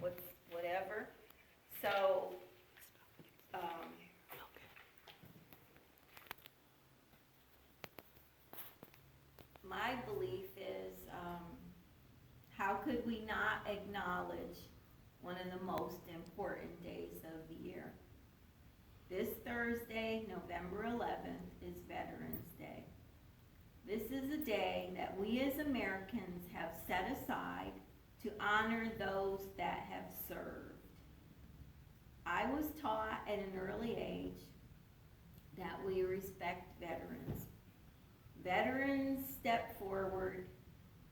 whatever. So, my belief is, how could we not acknowledge one of the most important days of the year? This Thursday, November 11th, is Veterans Day. This is a day that we as Americans have set aside to honor those that have served. I was taught at an early age that we respect veterans. Veterans step forward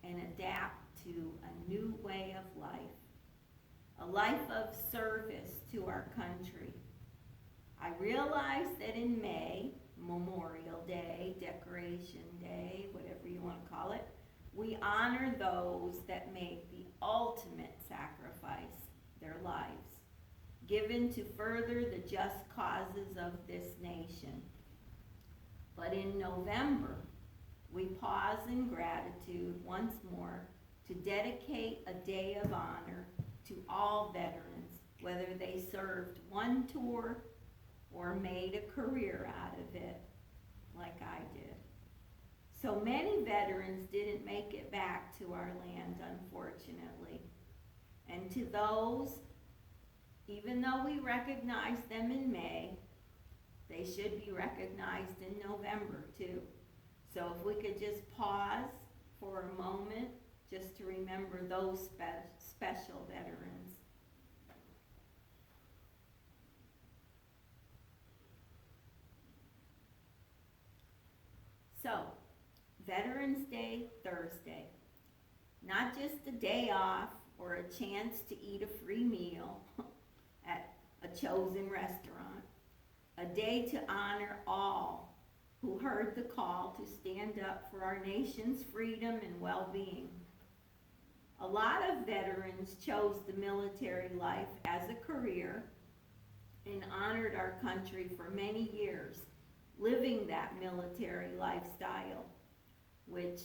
and adapt to a new way of life, a life of service to our country. I realize that in May, Memorial Day, Decoration Day, whatever you want to call it, we honor those that made the ultimate sacrifice, their lives, given to further the just causes of this nation. But in November, we pause in gratitude once more to dedicate a day of honor to all veterans, whether they served one tour or made a career out of it, like I did. So many veterans didn't make it back to our land, unfortunately. And to those, even though we recognize them in May, they should be recognized in November too. So if we could just pause for a moment just to remember those special veterans. So, Veterans Day, Thursday. Not just a day off or a chance to eat a free meal at a chosen restaurant. A day to honor all who heard the call to stand up for our nation's freedom and well-being. A lot of veterans chose the military life as a career and honored our country for many years, living that military lifestyle, which,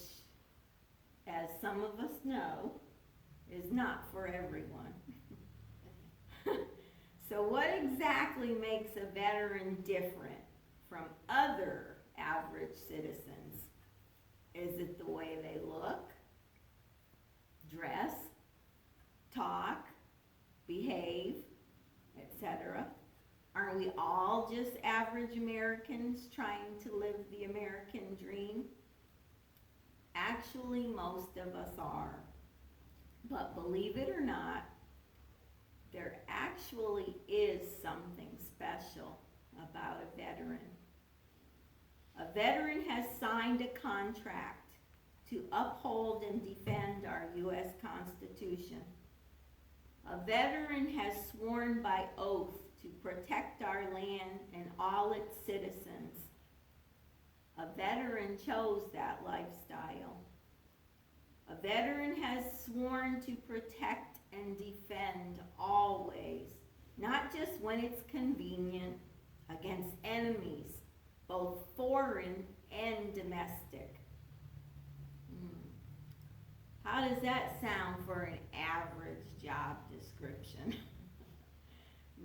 as some of us know, is not for everyone. So what exactly makes a veteran different from other average citizens? Is it the way they look, dress, talk, behave, etc.? Aren't we all just average Americans trying to live the American dream? Actually, most of us are. But believe it or not, there actually is something special about a veteran. A veteran has signed a contract to uphold and defend our U.S. Constitution. A veteran has sworn by oath to protect our land and all its citizens. A veteran chose that lifestyle. A veteran has sworn to protect and defend always, not just when it's convenient, against enemies, both foreign and domestic. How does that sound for an average job description?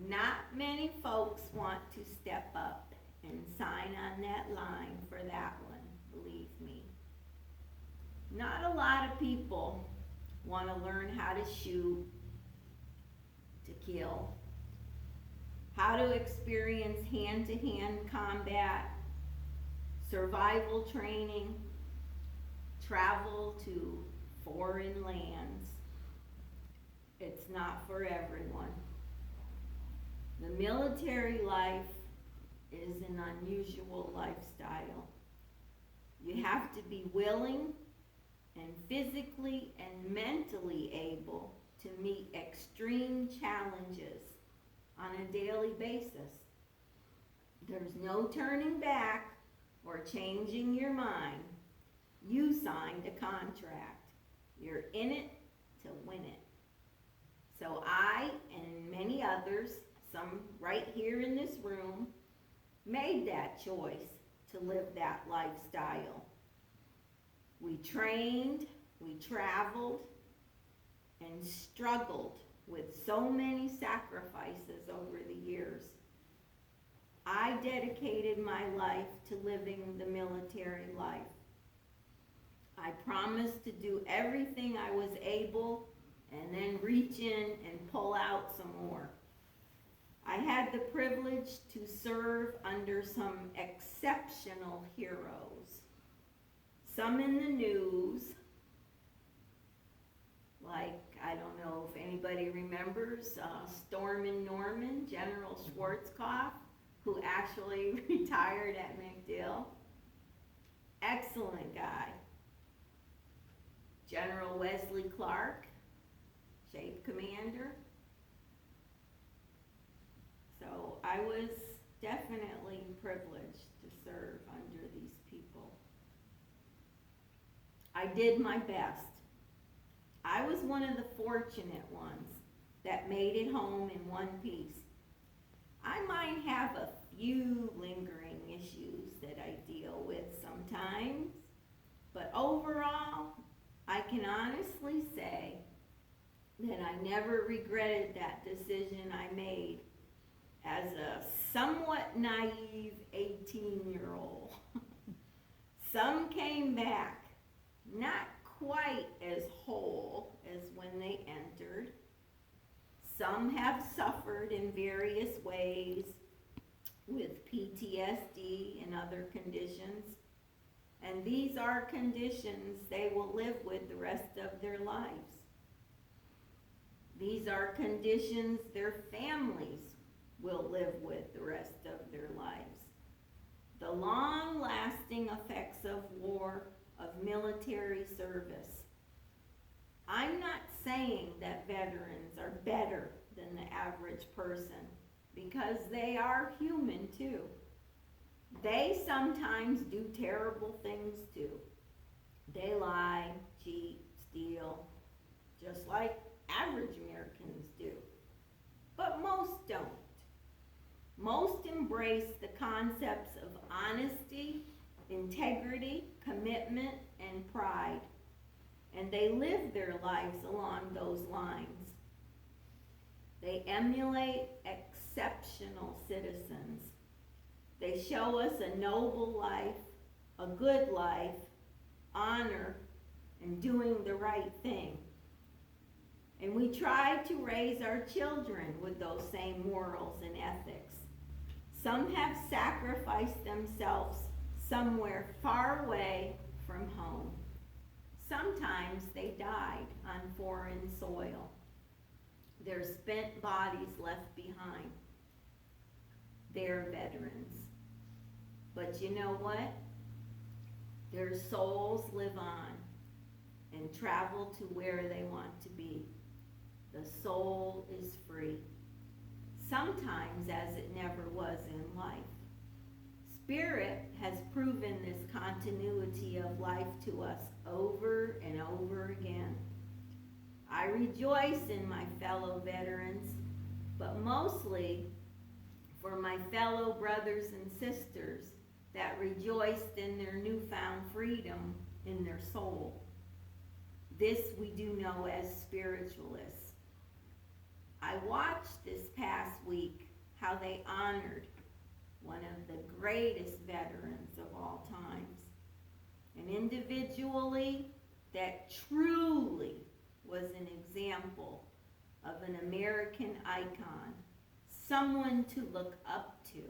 Not many folks want to step up and sign on that line for that one, believe me. Not a lot of people want to learn how to shoot, to kill, how to experience hand-to-hand combat, survival training, travel to foreign lands. It's not for everyone. The military life is an unusual lifestyle. You have to be willing and physically and mentally able to meet extreme challenges on a daily basis. There's no turning back or changing your mind. You signed a contract. You're in it to win it. So I and many others, some right here in this room, made that choice to live that lifestyle. We trained, we traveled, and struggled with so many sacrifices over the years. I dedicated my life to living the military life. I promised to do everything I was able and then reach in and pull out some more. I had the privilege to serve under some exceptional heroes. Some in the news, like, I don't know if anybody remembers Stormin' Norman, General Schwarzkopf, who actually retired at MacDill. Excellent guy. General Wesley Clark, Shape Commander. So I was definitely privileged to serve under these people. I did my best. I was one of the fortunate ones that made it home in one piece. I might have a few lingering issues that I deal with sometimes, but overall, I can honestly say that I never regretted that decision I made as a somewhat naive 18-year-old. Some came back, not quite as whole as when they entered. Some have suffered in various ways with PTSD and other conditions. And these are conditions they will live with the rest of their lives. These are conditions their families will live with the rest of their lives. The long-lasting effects of war, of military service. I'm not saying that veterans are better than the average person, because they are human too. They sometimes do terrible things too. They lie, cheat, steal, just like average Americans do. But most don't. Most embrace the concepts of honesty, integrity, commitment, and pride. And they live their lives along those lines. They emulate exceptional citizens. They show us a noble life, a good life, honor, and doing the right thing. And we try to raise our children with those same morals and ethics. Some have sacrificed themselves somewhere far away from home. Sometimes they died on foreign soil. Their spent bodies left behind. They're veterans. But you know what? Their souls live on and travel to where they want to be. The soul is free. Sometimes as it never was in life. Spirit has proven this continuity of life to us over and over again. I rejoice in my fellow veterans, but mostly for my fellow brothers and sisters that rejoiced in their newfound freedom in their soul. This we do know as spiritualists. I watched this past week how they honored one of the greatest veterans of all times. An individually that truly was an example of an American icon, someone to look up to.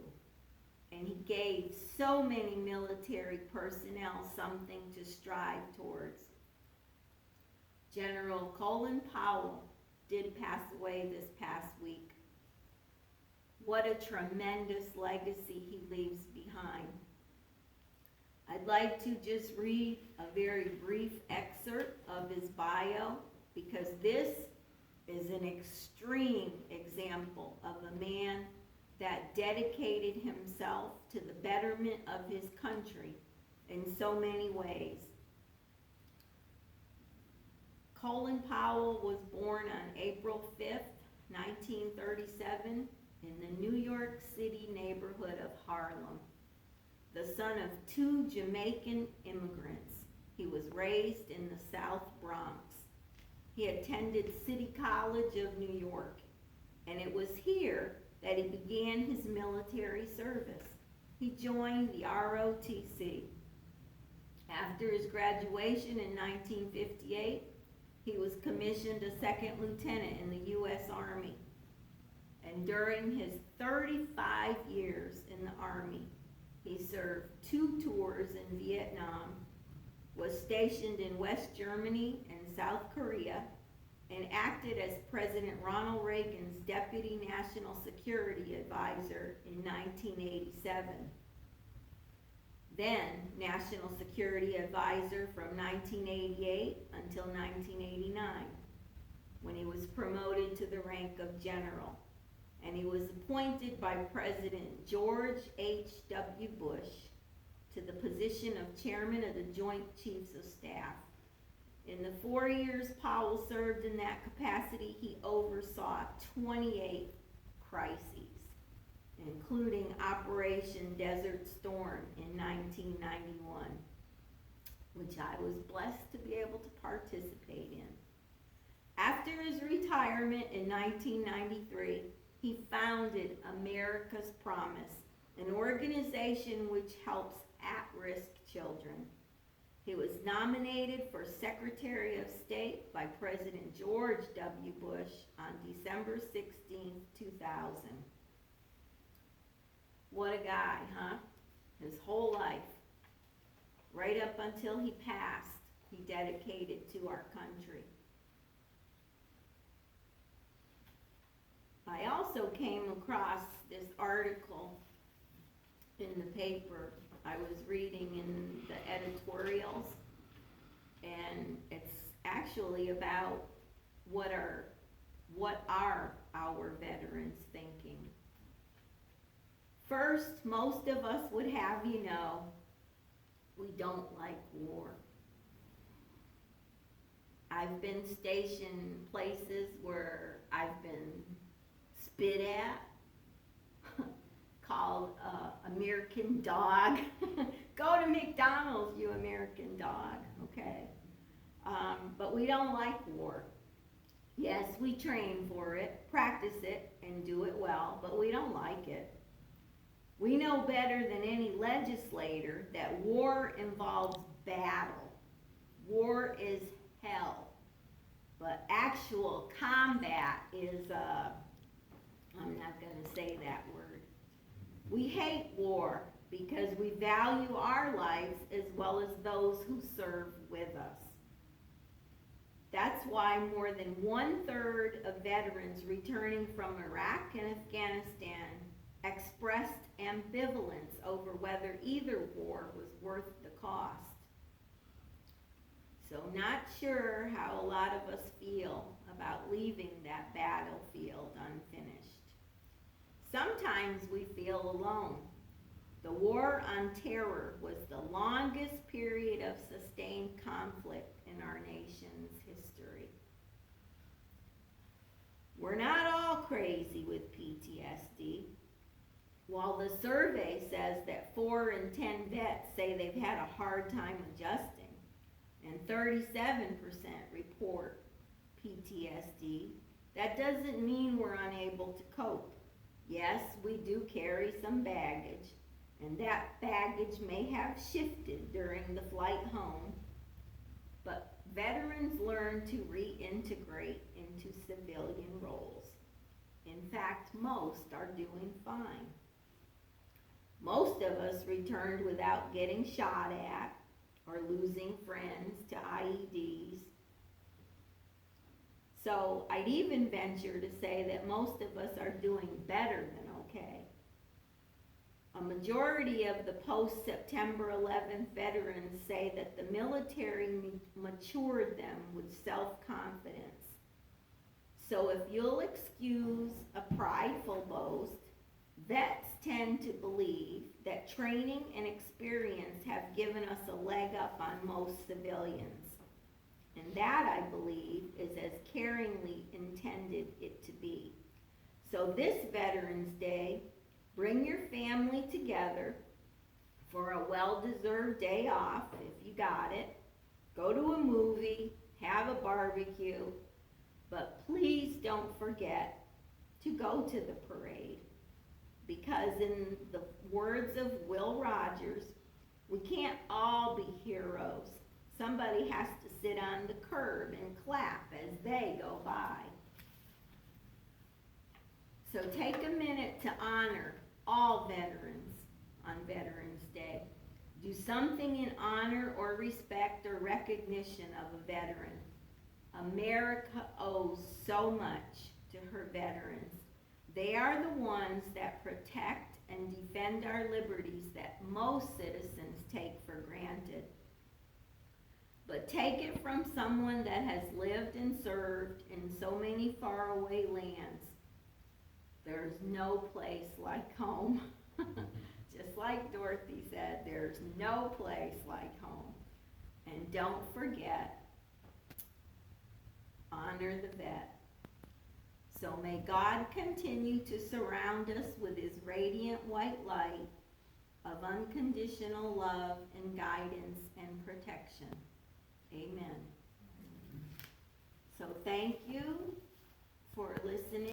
And he gave so many military personnel something to strive towards. General Colin Powell did pass away this past week. What a tremendous legacy he leaves behind. I'd like to just read a very brief excerpt of his bio, because this is an extreme example of a man that dedicated himself to the betterment of his country in so many ways. Colin Powell was born on April 5th, 1937, in the New York City neighborhood of Harlem, the son of two Jamaican immigrants. He was raised in the South Bronx. He attended City College of New York, and it was here that he began his military service. He joined the ROTC. After his graduation in 1958, he was commissioned a second lieutenant in the U.S. Army. And during his 35 years in the Army, he served 2 tours in Vietnam, was stationed in West Germany and South Korea, and acted as President Ronald Reagan's Deputy National Security Advisor in 1987. Then National Security Advisor from 1988 until 1989, when he was promoted to the rank of general. And he was appointed by President George H.W. Bush to the position of Chairman of the Joint Chiefs of Staff. In the 4 years Powell served in that capacity, he oversaw 28 crises, including Operation Desert Storm in 1991, which I was blessed to be able to participate in. After his retirement in 1993, he founded America's Promise, an organization which helps at-risk children. He was nominated for Secretary of State by President George W. Bush on December 16, 2000. What a guy, huh? His whole life, right up until he passed, he dedicated to our country. I also came across this article in the paper. I was reading in the editorials, and it's actually about what are our veterans thinking. First, most of us would have you know, we don't like war. I've been stationed places where I've been spit at, called American dog. Go to McDonald's, you American dog, okay? But we don't like war. Yes, we train for it, practice it, and do it well, but we don't like it. We know better than any legislator that war involves battle. War is hell. But actual combat is, I'm not going to say that word. We hate war because we value our lives as well as those who serve with us. That's why more than 1/3 of veterans returning from Iraq and Afghanistan expressed ambivalence over whether either war was worth the cost. So not sure how a lot of us feel about leaving that battlefield unfinished. Sometimes we feel alone. The war on terror was the longest period of sustained conflict in our nation's history. We're not all crazy with PTSD. While the survey says that 4 in 10 vets say they've had a hard time adjusting, and 37% report PTSD, that doesn't mean we're unable to cope. Yes, we do carry some baggage, and that baggage may have shifted during the flight home, but veterans learn to reintegrate into civilian roles. In fact, most are doing fine. Most of us returned without getting shot at or losing friends to IEDs. So I'd even venture to say that most of us are doing better than okay. A majority of the post-September 11th veterans say that the military matured them with self-confidence. So if you'll excuse a prideful boast, vets tend to believe that training and experience have given us a leg up on most civilians. And that, I believe, is as caringly intended it to be. So this Veterans Day, bring your family together for a well-deserved day off, if you got it. Go to a movie, have a barbecue, But please don't forget to go to the parade, because in the words of Will Rogers, we can't all be heroes. Somebody has to sit on the curb and clap as they go by. So take a minute to honor all veterans on Veterans Day. Do something in honor or respect or recognition of a veteran. America owes so much to her veterans. They are the ones that protect and defend our liberties that most citizens take for granted. But take it from someone that has lived and served in so many faraway lands. There's no place like home. Just like Dorothy said, there's no place like home. And don't forget, honor the vet. So may God continue to surround us with his radiant white light of unconditional love and guidance and protection. Amen. So thank you for listening.